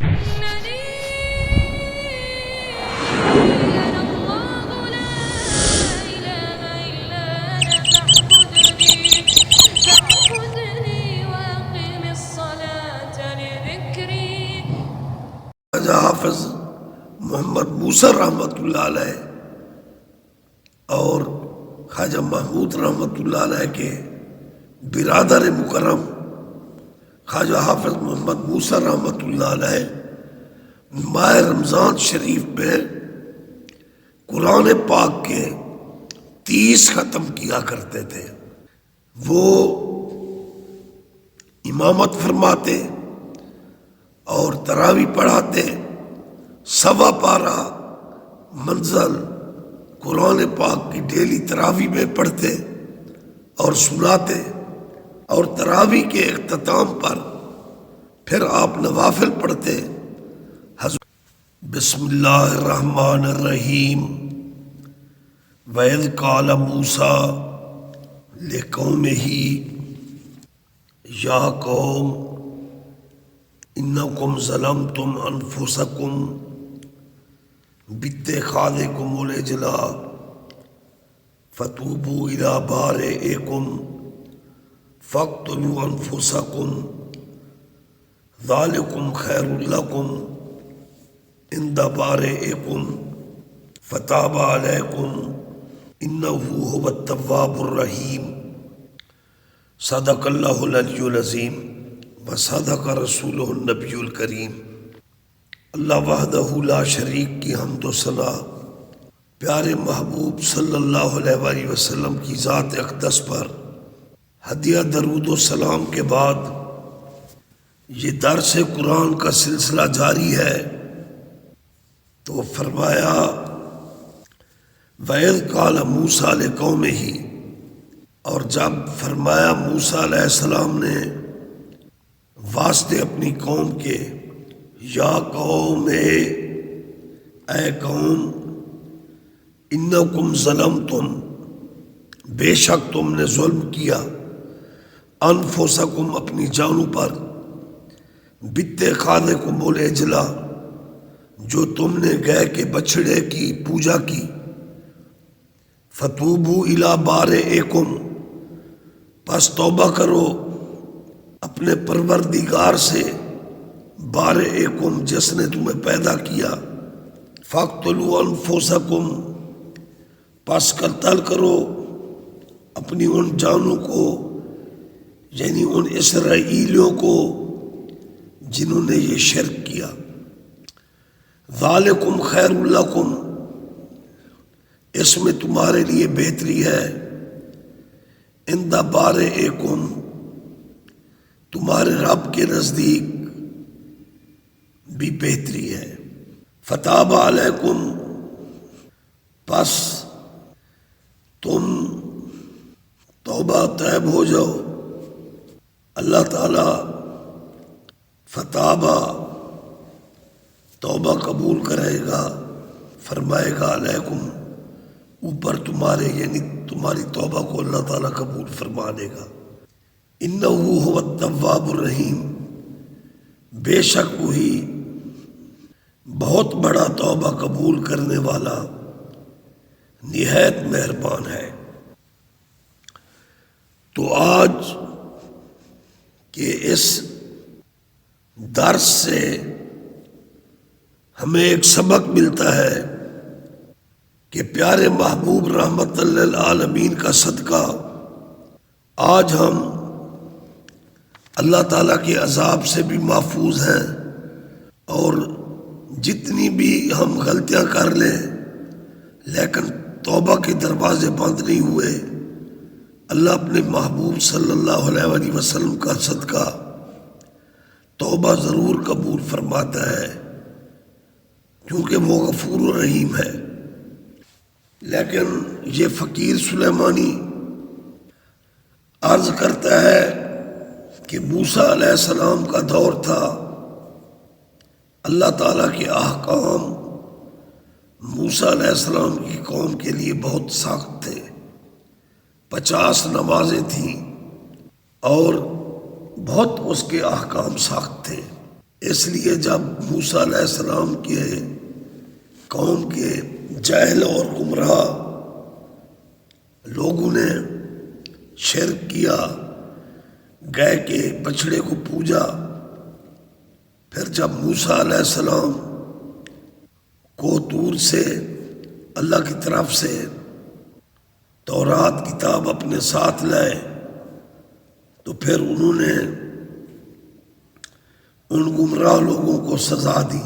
إنني أنا الله لا إله إلا أنا فاعبدني وأقم الصلاة لذكري. حافظ محمد موسیٰ رحمۃ اللہ علیہ اور خواجہ محمود رحمۃ اللہ علیہ کے برادر مکرم خواجہ حافظ محمد موسیٰ رحمۃ اللہ علیہ ماہ رمضان شریف میں قرآن پاک کے 30 ختم کیا کرتے تھے. وہ امامت فرماتے اور تراویح پڑھاتے، سوا پارہ منزل قرآن پاک کی ڈیلی تراویح میں پڑھتے اور سناتے، اور تراویح کے اختتام پر پھر آپ نوافل پڑھتے. بسم اللہ الرحمن الرحیم. وَإِذْ قَالَ مُوسَىٰ لِقَوْمِهِ يَا قَوْمِ إِنَّكُمْ ظَلَمْتُمْ أَنفُسَكُمْ بِاتِّخَاذِكُمُ الْعِجْلَ فَتُوبُوا إِلَىٰ بَارِئِكُمْ فَاقْتُلُوا أَنفُسَكُمْ ذَلِكُمْ خَيْرٌ لَكُمْ عِندَ بَارِئِكُمْ فَتَابَ عَلَيْكُمْ إِنَّهُ هُوَ التَّوَّابُ الرَّحِيمُ. صدق اللہ العلی العظیم وصدق رسولہ النبی الکریم. اللہ وحدہ لا شریک کی حمد و ثنا پیارے محبوب صلی اللہ علیہ وآلہ وسلم کی ذات اقدس پر ہدیہ درود و سلام کے بعد یہ درس قرآن کا سلسلہ جاری ہے. تو فرمایا وَإِذْ قَالَ مُوسَىٰ لِقَوْمِهِ، اور جب فرمایا موسیٰ علیہ السلام نے واسطے اپنی قوم کے، یا قوم اے قوم، انکم ظلمتم بے شک تم نے ظلم کیا، انفسکم اپنی جانوں پر، باتخاذکم العجل جو تم نے گئے کہ بچڑے کی پوجا کی، فتوبوا الی بارئکم پس توبہ کرو اپنے پروردگار سے، بارئکم جس نے تمہیں پیدا کیا، فاقتلوا انفسکم پس قتل کرو اپنی ان جانوں کو، یعنی ان اسرائیلیوں کو جنہوں نے یہ شرک کیا. ذالکم خیر لکم اس میں تمہارے لیے بہتری ہے، عند بارئکم تمہارے رب کے نزدیک بھی بہتری ہے. فتاب علیکم پس تم توبہ طیب ہو جاؤ. اللہ تعالی فتابہ توبہ قبول کرے گا، فرمائے گا علیکم اوپر تمہارے، یعنی تمہاری توبہ کو اللہ تعالیٰ قبول فرما لے گا. انہ هو التواب الرحیم بے شک وہی بہت بڑا توبہ قبول کرنے والا نہایت مہربان ہے. تو آج کے اس درس سے ہمیں ایک سبق ملتا ہے کہ پیارے محبوب رحمت للعالمین کا صدقہ آج ہم اللہ تعالیٰ کے عذاب سے بھی محفوظ ہیں، اور جتنی بھی ہم غلطیاں کر لیں لیکن توبہ کے دروازے بند نہیں ہوئے، اللہ اپنے محبوب صلی اللہ علیہ وآلہ وسلم کا صدقہ توبہ ضرور قبول فرماتا ہے، کیونکہ وہ غفور و رحیم ہے. لیکن یہ فقیر سلیمانی عرض کرتا ہے کہ موسیٰ علیہ السلام کا دور تھا، اللہ تعالیٰ کے احکام موسیٰ علیہ السلام کی قوم کے لیے بہت سخت تھے. 50 نمازیں تھیں اور بہت اس کے احکام سخت تھے. اس لیے جب موسیٰ علیہ السلام کے قوم کے جاہل اور گمراہ لوگوں نے شرک کیا، گائے کے بچڑے کو پوجا، پھر جب موسیٰ علیہ السلام کو طور سے اللہ کی طرف سے تورات کتاب اپنے ساتھ لائے، تو پھر انہوں نے ان گمراہ لوگوں کو سزا دی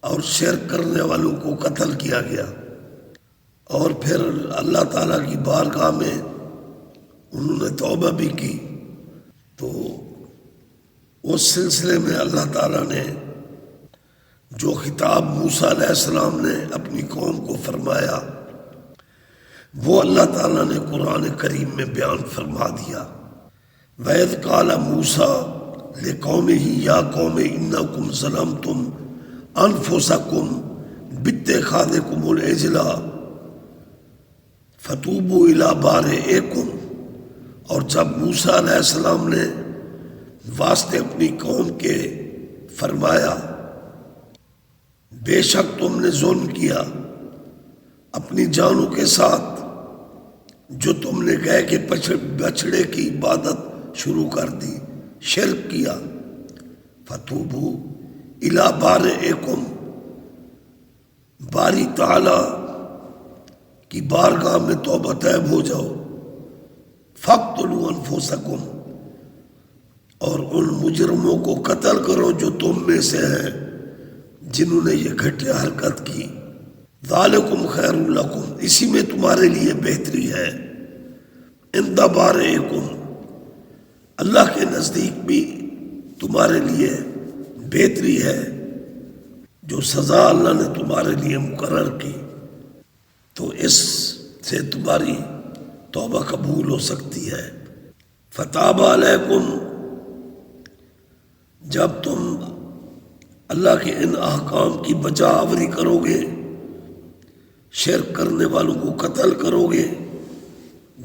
اور شرک کرنے والوں کو قتل کیا گیا، اور پھر اللہ تعالیٰ کی بارگاہ میں انہوں نے توبہ بھی کی۔ تو اس سلسلے میں اللہ تعالیٰ نے جو خطاب موسیٰ علیہ السلام نے اپنی قوم کو فرمایا وہ اللہ تعالیٰ نے قرآن کریم میں بیان فرما دیا۔ وَإِذْ قَالَ مُوسَىٰ لِقَوْمِهِ يَا قَوْمِ إِنَّكُمْ ظَلَمْتُمْ أَنفُسَكُمْ بِاتِّخَاذِكُمُ الْعِجْلَ فَتُوبُوا إِلَىٰ بَارِئِكُمْ، اور جب موسیٰ علیہ السلام نے واسطے اپنی قوم کے فرمایا بے شک تم نے ظلم کیا اپنی جانوں کے ساتھ جو تم نے گائے کے بچڑے کی عبادت شروع کر دی، شرک کیا، فتوبوا الی بارئکم، باری تعالی کی بارگاہ میں توبہ طیب ہو جاؤ، فاقتلوا انفسکم، اور ان مجرموں کو قتل کرو جو تم میں سے ہیں جنہوں نے یہ گھٹیا حرکت کی، ذالکم خیر لکم، اسی میں تمہارے لیے بہتری ہے، عند بارئکم، اللہ کے نزدیک بھی تمہارے لیے بہتری ہے جو سزا اللہ نے تمہارے لیے مقرر کی، تو اس سے تمہاری توبہ قبول ہو سکتی ہے۔ فتاب علیکم، جب تم اللہ کے ان احکام کی بجا آوری کرو گے، شرک کرنے والوں کو قتل کرو گے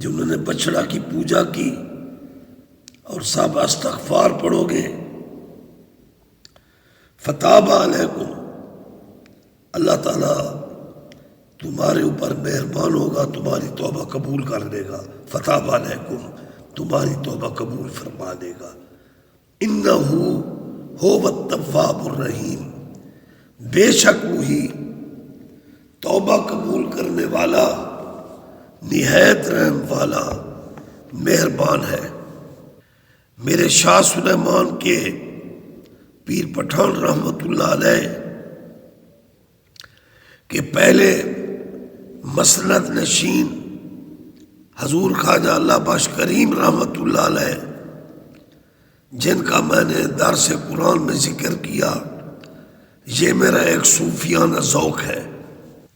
جنہوں نے بچڑا کی پوجا کی، اور سب استغفار پڑھو گے، فتاب علیکم، اللہ تعالیٰ تمہارے اوپر مہربان ہوگا، تمہاری توبہ قبول کر لے گا، فتاب علیکم، تمہاری توبہ قبول فرما لے گا، انہو هو التواب الرحیم، بے شک وہی توبہ قبول کرنے والا نہایت رحم والا مہربان ہے۔ میرے شاہ سلیمان کے پیر پٹھان رحمت اللہ علیہ کے پہلے مسند نشین حضور خواجہ اللہ بخش کریم رحمت اللہ علیہ، جن کا میں نے درس قرآن میں ذکر کیا، یہ میرا ایک صوفیانہ ذوق ہے،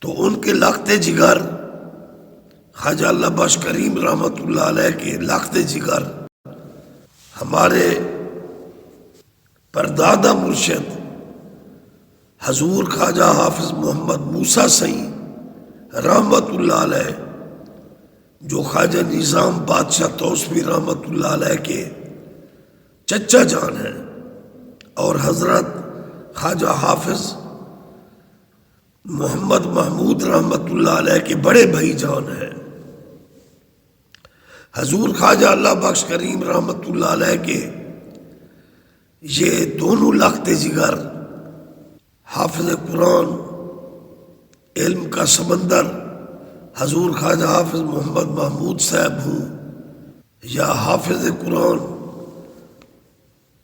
تو ان کے لخت جگر خواجہ اللہ بخش کریم رحمت اللہ علیہ کے لخت جگر ہمارے پردادا مرشد حضور خواجہ حافظ محمد موسیٰ سعید رحمت اللہ علیہ، جو خواجہ نظام بادشاہ توسوی رحمت اللہ علیہ کے چچا جان ہیں، اور حضرت خواجہ حافظ محمد محمود رحمت اللہ علیہ کے بڑے بھائی جان ہیں، حضور خواجہ اللہ بخش کریم رحمت اللہ علیہ کے یہ دونوں لخت جگر حافظ قرآن، علم کا سمندر حضور خواجہ حافظ محمد محمود صاحب ہوں یا حافظ قرآن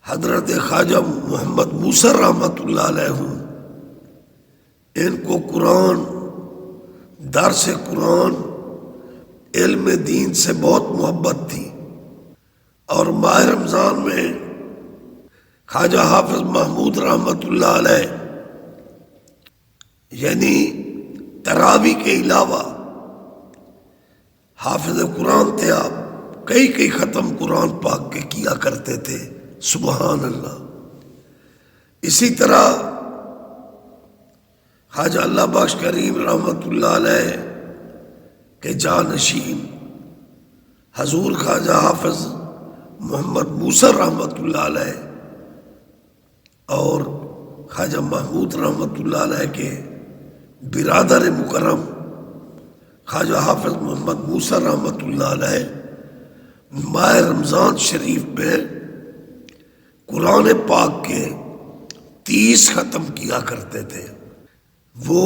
حضرت خواجہ محمد موسیٰ رحمت اللہ علیہ ہوں، ان کو قرآن، درس قرآن، علم دین سے بہت محبت تھی، اور ماہ رمضان میں خواجہ حافظ محمود رحمت اللہ علیہ یعنی تراوی کے علاوہ حافظ قرآن تھے، آپ کئی ختم قرآن پاک کے کیا کرتے تھے، سبحان اللہ۔ اسی طرح خواجہ اللہ بخش کریم رحمت اللہ علیہ کے جانشین حضور خواجہ حافظ محمد موسیٰ رحمت اللہ علیہ، اور خواجہ محمود رحمۃ اللہ علیہ کے برادر مکرم خواجہ حافظ محمد موسیٰ رحمۃ اللہ علیہ ماہ رمضان شریف میں قرآن پاک کے 30 ختم کیا کرتے تھے۔ وہ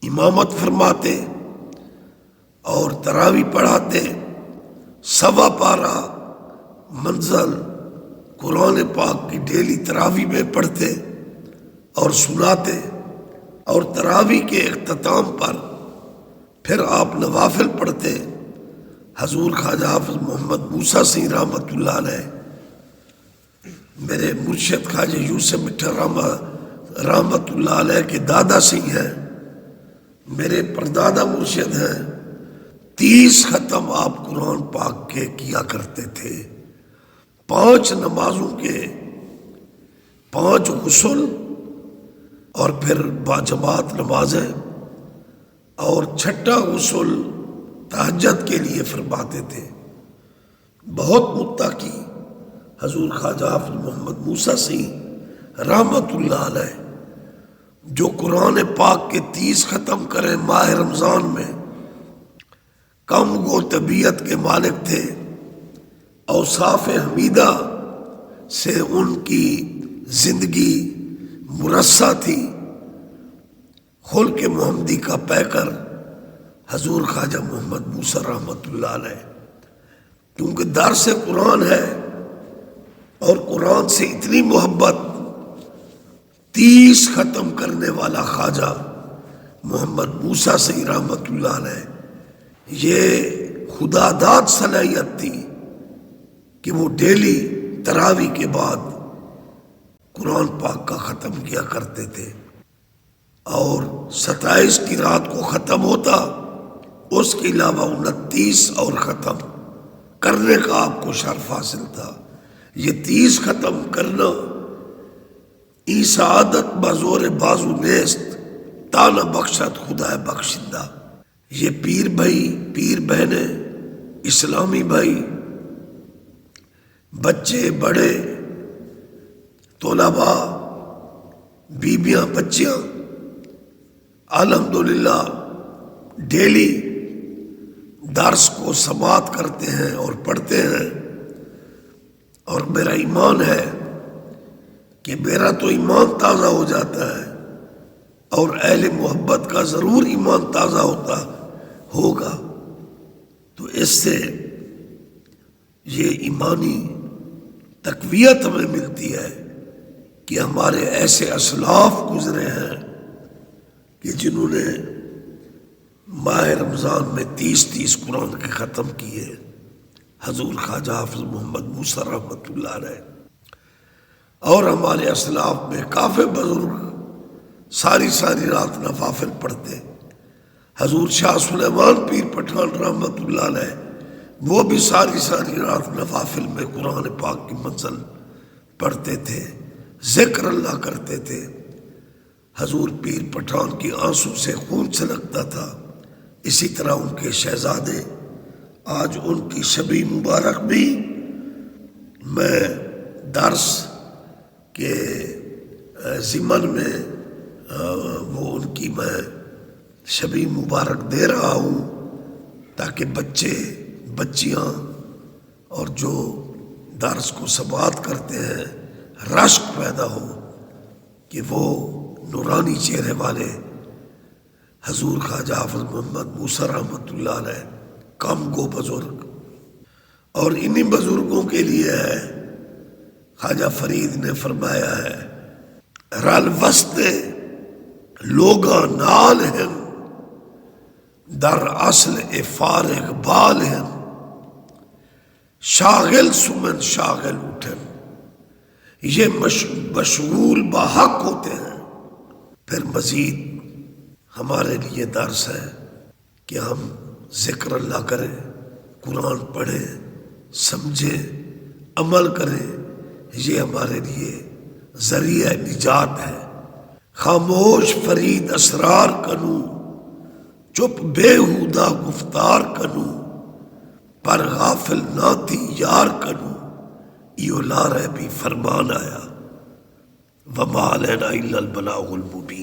امامت فرماتے اور تراویح پڑھاتے، 1.25 پارہ منزل قرآن پاک کی ڈیلی تراویح میں پڑھتے اور سناتے، اور تراویح کے اختتام پر پھر آپ نوافل پڑھتے۔ حضور خواجہ حافظ محمد موسیٰ سی رحمۃ اللہ علیہ میرے مرشد خواجہ یوسف مٹھا رحمۃ اللہ علیہ کے دادا سی ہیں، میرے پردادا مرشد ہیں۔ 30 ختم آپ قرآن پاک کے کیا کرتے تھے۔ 5 نمازوں کے 5 غسل اور پھر باجماعت نمازیں، اور 6واں غسل تہجد کے لیے فرماتے تھے۔ بہت متقی حضور خواجہ حافظ محمد موسیٰ سی رحمۃ اللہ علیہ، جو قرآن پاک کے 30 ختم کریں ماہ رمضان میں، کم گو طبیعت کے مالک تھے۔ اوصاف حمیدہ سے ان کی زندگی مرصع تھی۔ خلق محمدی کا پیکر حضور خواجہ محمد موسیٰ رحمۃ اللہ علیہ، کیونکہ درس قرآن ہے اور قرآن سے اتنی محبت، 30 ختم کرنے والا خواجہ محمد موسیٰ سی رحمۃ اللہ علیہ، یہ خدا داد صلاحیت تھی کہ وہ ڈیلی تراویح کے بعد قرآن پاک کا ختم کیا کرتے تھے، اور 27 کی رات کو ختم ہوتا، اس کے علاوہ 29 اور ختم کرنے کا آپ کو شرف حاصل تھا۔ یہ 30 ختم کرنا ای سعادت بزور بازو نیست، تانا بخشت خدا بخشندہ۔ یہ پیر بھائی، پیر بہنیں، اسلامی بھائی، بچے بڑے، طلباء، بیویاں، بچیاں، الحمدللہ ڈیلی درس کو سماعت کرتے ہیں اور پڑھتے ہیں، اور میرا ایمان ہے کہ میرا تو ایمان تازہ ہو جاتا ہے، اور اہل محبت کا ضرور ایمان تازہ ہوگا۔ تو اس سے یہ ایمانی تقویت ہمیں ملتی ہے کہ ہمارے ایسے اسلاف گزرے ہیں کہ جنہوں نے ماہ رمضان میں 30 قرآن کے ختم کیے۔ حضور خواجہ حافظ محمد موسیٰ رحمۃ اللہ علیہ، اور ہمارے اسلاف میں کافی بزرگ ساری رات نوافل پڑھتے۔ حضور شاہ سلیمان پیر پٹھان رحمۃ اللہ علیہ، وہ بھی ساری رات نوافل میں قرآن پاک کی منزل پڑھتے تھے، ذکر اللہ کرتے تھے۔ حضور پیر پٹھان کی آنسو سے خون چھلکتا تھا، اسی طرح ان کے شہزادے، آج ان کی شبی مبارک بھی میں درس کے ضمن میں وہ ان کی میں شبی مبارک دے رہا ہوں، تاکہ بچے، بچیاں اور جو درس کو سماعت کرتے ہیں رشک پیدا ہو کہ وہ نورانی چہرے والے حضور خواجہ حافظ محمد موسیٰ رحمۃ اللہ علیہ کم گو بزرگ، اور انہی بزرگوں کے لیے ہے خواجہ فرید نے فرمایا ہے، رل وستے لوگاں نال ہیں در اصل فارغ بال ہیں، شاغل سمن شاغل اٹھن، یہ مشغول بحق ہوتے ہیں۔ پھر مزید ہمارے لیے درس ہے کہ ہم ذکر اللہ کریں، قرآن پڑھیں، سمجھیں، عمل کریں، یہ ہمارے لیے ذریعہ نجات ہے۔ خاموش فرید اسرار کنوں، چپ بےہودہ گفتار کنوں، پر غافل نہ تھی یار کنوں، ایو لا رہے بھی فرمان آیا وما علینا الا البلاغ المبین۔